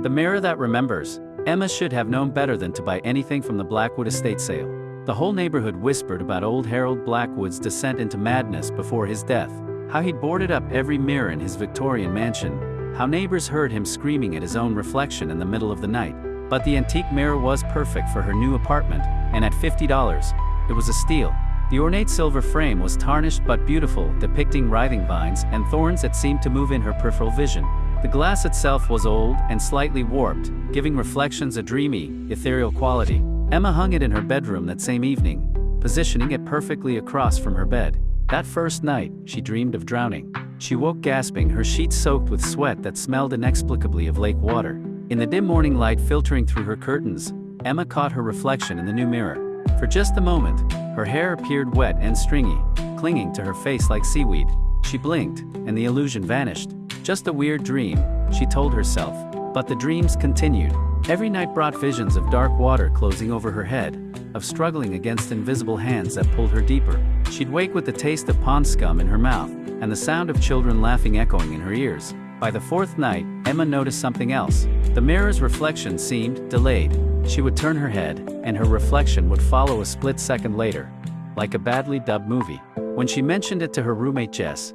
The mirror that remembers. Emma should have known better than to buy anything from the Blackwood estate sale. The whole neighborhood whispered about old Harold Blackwood's descent into madness before his death, how he'd boarded up every mirror in his Victorian mansion, how neighbors heard him screaming at his own reflection in the middle of the night. But the antique mirror was perfect for her new apartment, and at $50, it was a steal. The ornate silver frame was tarnished but beautiful, depicting writhing vines and thorns that seemed to move in her peripheral vision. The glass itself was old and slightly warped, giving reflections a dreamy, ethereal quality. Emma hung it in her bedroom that same evening, positioning it perfectly across from her bed. That first night, she dreamed of drowning. She woke gasping, her sheets soaked with sweat that smelled inexplicably of lake water. In the dim morning light filtering through her curtains, Emma caught her reflection in the new mirror. For just a moment, her hair appeared wet and stringy, clinging to her face like seaweed. She blinked, and the illusion vanished. Just a weird dream, she told herself. But the dreams continued. Every night brought visions of dark water closing over her head, of struggling against invisible hands that pulled her deeper. She'd wake with the taste of pond scum in her mouth, and the sound of children laughing echoing in her ears. By the fourth night, Emma noticed something else. The mirror's reflection seemed delayed. She would turn her head, and her reflection would follow a split second later, like a badly dubbed movie. When she mentioned it to her roommate Jess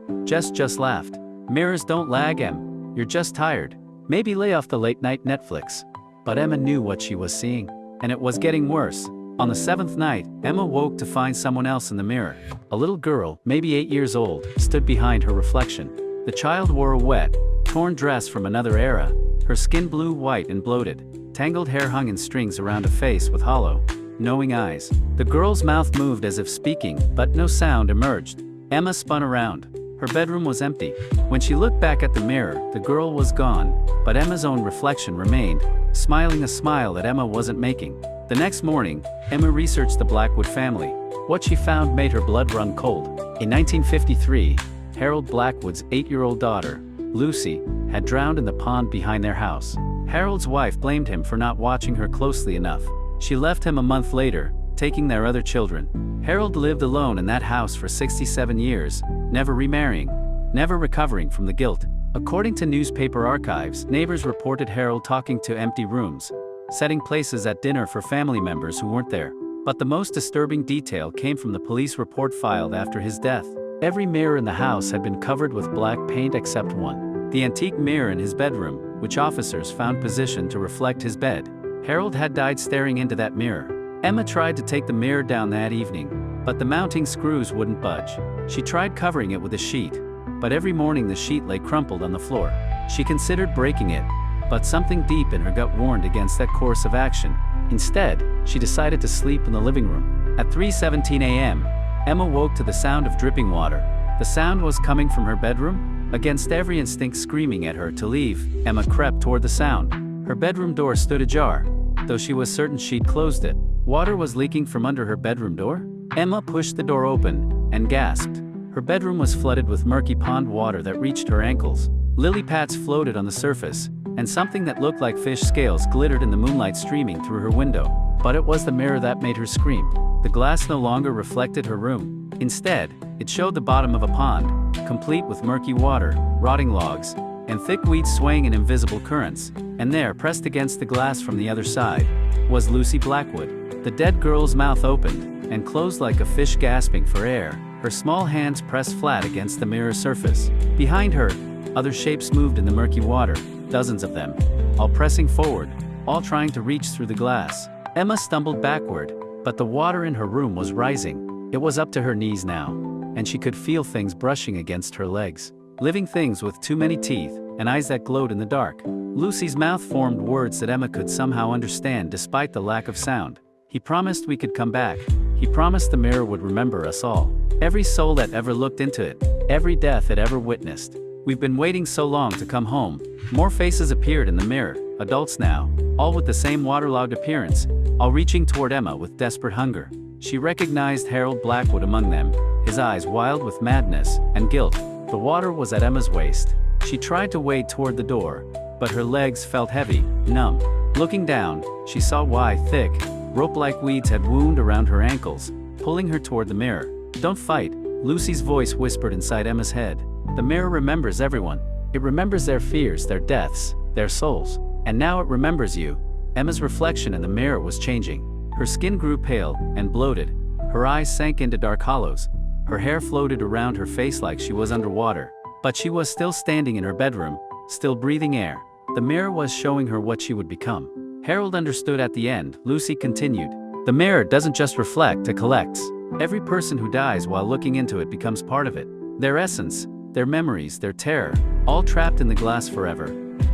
just laughed. "Mirrors don't lag, Em. You're just tired. Maybe lay off the late-night Netflix." But Emma knew what she was seeing, and it was getting worse. On the seventh night, Emma woke to find someone else in the mirror. A little girl, maybe 8 years old, stood behind her reflection. The child wore a wet, torn dress from another era, her skin blue, white and bloated. Tangled hair hung in strings around a face with hollow, knowing eyes. The girl's mouth moved as if speaking, but no sound emerged. Emma spun around. Her bedroom was empty. When she looked back at the mirror, the girl was gone, but Emma's own reflection remained, smiling a smile that Emma wasn't making. The next morning, Emma researched the Blackwood family. What she found made her blood run cold. In 1953, Harold Blackwood's 8-year-old daughter, Lucy, had drowned in the pond behind their house. Harold's wife blamed him for not watching her closely enough. She left him a month later, taking their other children. Harold lived alone in that house for 67 years, never remarrying, never recovering from the guilt. According to newspaper archives, neighbors reported Harold talking to empty rooms, setting places at dinner for family members who weren't there. But the most disturbing detail came from the police report filed after his death. Every mirror in the house had been covered with black paint except one. The antique mirror in his bedroom, which officers found positioned to reflect his bed. Harold had died staring into that mirror. Emma tried to take the mirror down that evening, but the mounting screws wouldn't budge. She tried covering it with a sheet, but every morning the sheet lay crumpled on the floor. She considered breaking it, but something deep in her gut warned against that course of action. Instead, she decided to sleep in the living room. At 3:17 a.m., Emma woke to the sound of dripping water. The sound was coming from her bedroom. Against every instinct screaming at her to leave, Emma crept toward the sound. Her bedroom door stood ajar, though she was certain she'd closed it. Water was leaking from under her bedroom door? Emma pushed the door open and gasped. Her bedroom was flooded with murky pond water that reached her ankles. Lily pads floated on the surface, and something that looked like fish scales glittered in the moonlight streaming through her window. But it was the mirror that made her scream. The glass no longer reflected her room. Instead, it showed the bottom of a pond, complete with murky water, rotting logs, and thick weeds swaying in invisible currents. And there, pressed against the glass from the other side, was Lucy Blackwood. The dead girl's mouth opened and closed like a fish gasping for air, her small hands pressed flat against the mirror surface. Behind her, other shapes moved in the murky water, dozens of them, all pressing forward, all trying to reach through the glass. Emma stumbled backward, but the water in her room was rising. It was up to her knees now, and she could feel things brushing against her legs. Living things with too many teeth, and eyes that glowed in the dark. Lucy's mouth formed words that Emma could somehow understand despite the lack of sound. "He promised we could come back. He promised the mirror would remember us all. Every soul that ever looked into it. Every death it ever witnessed. We've been waiting so long to come home." More faces appeared in the mirror, adults now, all with the same waterlogged appearance, all reaching toward Emma with desperate hunger. She recognized Harold Blackwood among them, his eyes wild with madness and guilt. The water was at Emma's waist. She tried to wade toward the door, but her legs felt heavy, numb. Looking down, she saw why thick, rope-like weeds had wound around her ankles, pulling her toward the mirror. "Don't fight," Lucy's voice whispered inside Emma's head. "The mirror remembers everyone. It remembers their fears, their deaths, their souls." And now it remembers you. Emma's reflection in the mirror was changing. Her skin grew pale and bloated. Her eyes sank into dark hollows. Her hair floated around her face like she was underwater. But she was still standing in her bedroom, still breathing air. The mirror was showing her what she would become. Harold understood at the end. Lucy continued. The mirror doesn't just reflect, it collects. Every person who dies while looking into it becomes part of it. Their essence, their memories, their terror, all trapped in the glass forever.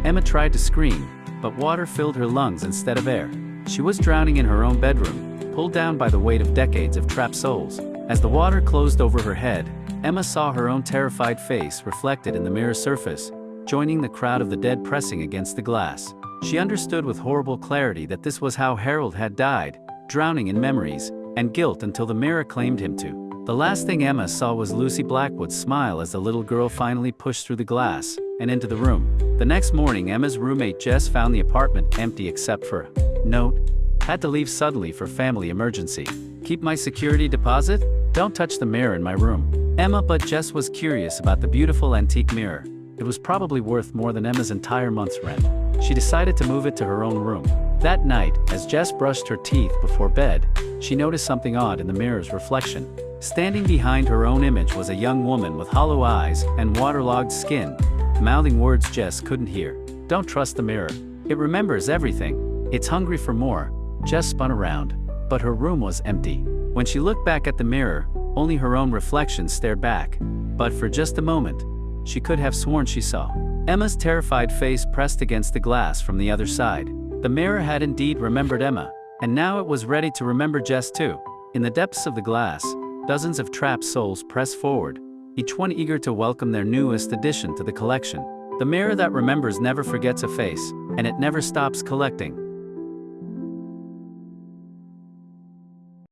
Emma tried to scream, but water filled her lungs instead of air. She was drowning in her own bedroom, pulled down by the weight of decades of trapped souls. As the water closed over her head, Emma saw her own terrified face reflected in the mirror's surface, joining the crowd of the dead pressing against the glass. She understood with horrible clarity that this was how Harold had died, drowning in memories and guilt until the mirror claimed him to. The last thing Emma saw was Lucy Blackwood's smile as the little girl finally pushed through the glass and into the room. The next morning, Emma's roommate Jess found the apartment empty except for a note. Had to leave suddenly for family emergency. Keep my security deposit? Don't touch the mirror in my room. Emma but Jess was curious about the beautiful antique mirror. It was probably worth more than Emma's entire month's rent. She decided to move it to her own room. That night, as Jess brushed her teeth before bed, she noticed something odd in the mirror's reflection. Standing behind her own image was a young woman with hollow eyes and waterlogged skin, mouthing words Jess couldn't hear. Don't trust the mirror. It remembers everything. It's hungry for more. Jess spun around, but her room was empty. When she looked back at the mirror, only her own reflection stared back. But for just a moment, she could have sworn she saw Emma's terrified face pressed against the glass from the other side. The mirror had indeed remembered Emma, and now it was ready to remember Jess too. In the depths of the glass, dozens of trapped souls pressed forward, each one eager to welcome their newest addition to the collection. The mirror that remembers never forgets a face, and it never stops collecting.